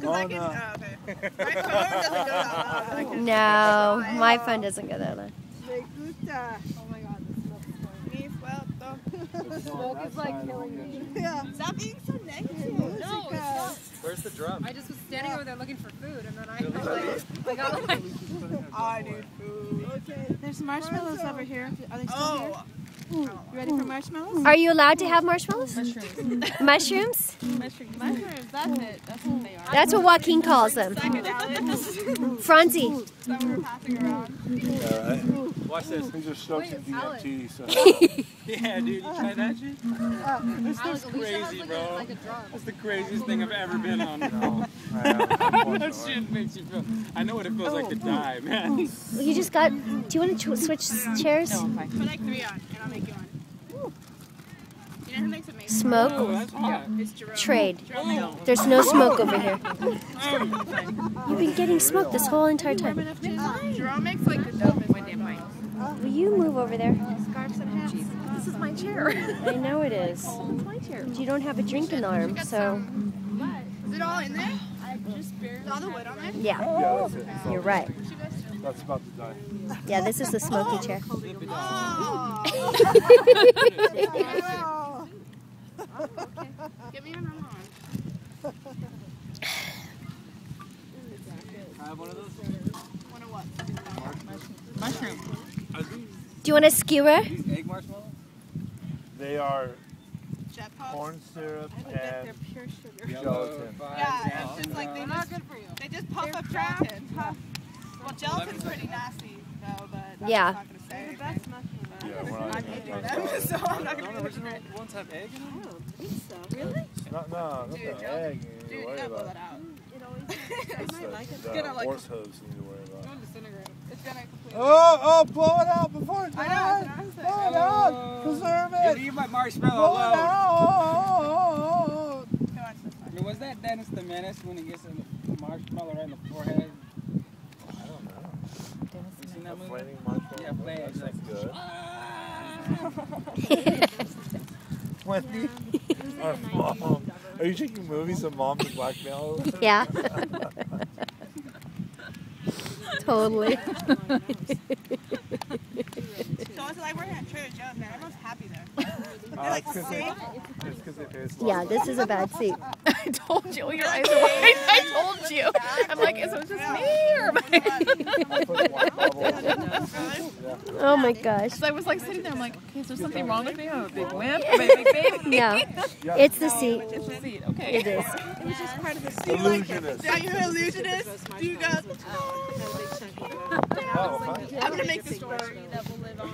Oh, okay. My phone doesn't go that loud. No, my phone doesn't go that loud. Me gusta. Oh my god, the smoke is going. The smoke is like killing me. Yeah. Stop being so negative. No, it's not. Where's the drum? I just was standing over there looking for food, and then I got like, I need food. Okay. There's marshmallows over here. Are they still here? You ready for marshmallows? Are you allowed to have marshmallows? Mushrooms. Mushrooms? Mushrooms. That's it. That's what they are. That's what Joaquin calls them. Franzi. That we were passing around. Yeah, right. Watch this. These are smoking DMT. So. Yeah, dude, you tried that shit? That's crazy, bro. That's the craziest thing I've ever been on. No, That shit makes you feel. I know what it feels like to die, man. You just got. Do you want to switch chairs? Put like 3 on, and I'll make you one. You know who makes amazing? Smoke. Oh, that's hot. It's Jerome. Trade. Jerome makes it. There's no smoke over here. You've been getting smoked this whole entire time. Jerome makes like the dopest one. Will you move over there? Scarves and hats. This is my chair. I know it is. It's my chair. You don't have a drinking arm, so Is it all in there? Is all the wood on there? yeah, Yeah, that's it. you're right. That's about to die. Yeah, this is the smoky chair. Oh. Give me another one. I have one of those. One of what? Mushroom. Do you want a skewer? These egg marshmallows? They are Jet pops? corn syrup They're and pure sugar. gelatin. Yeah, it's just like they just puff up gelatin. Well, gelatin's pretty nasty though, but I'm Yeah. not gonna say The anything. best mushroom. Yeah, we're not even Do gonna them, talk so I'm not Don't gonna original ones have egg in them? I don't think so. Really? about. Not Dude, the gelatin. egg you need Dude, to you worry gotta blow about. that out. It always does. I It's might like it. the gonna, like- horse hose you need to worry about. It's gonna disintegrate. It's gonna completely. Oh, blow it out before it I know, dies. that's what I'm saying. Blow it out. Preserve You it. leave my marshmallow Blow it alone. out. Come on, this I mean, was that Dennis the Menace when he gets a marshmallow right in the forehead? I don't know. You seen that movie? Flaming marshmallow. Yeah, flaming. That sounds good. Ah! Wendy, our mom. Are you taking movies of mom to blackmail? Yeah. Totally. So it's like working at Trader Joe's, man. Everyone's happy there. It's because they pay us Yeah, this is a bad seat. I told you. Your eyes are wide. I told you. I'm like, is it just me or am I? Oh my gosh. So I was like sitting there. I'm like, okay, is there something wrong with me? I'm a big wimp. Am I a big baby? No, it's the seat. It's the seat. Okay. It is. It was just part of the seat. Illusionist. Yeah, you're an illusionist. Do you guys? Oh, fine. I'm gonna make this story that will live on.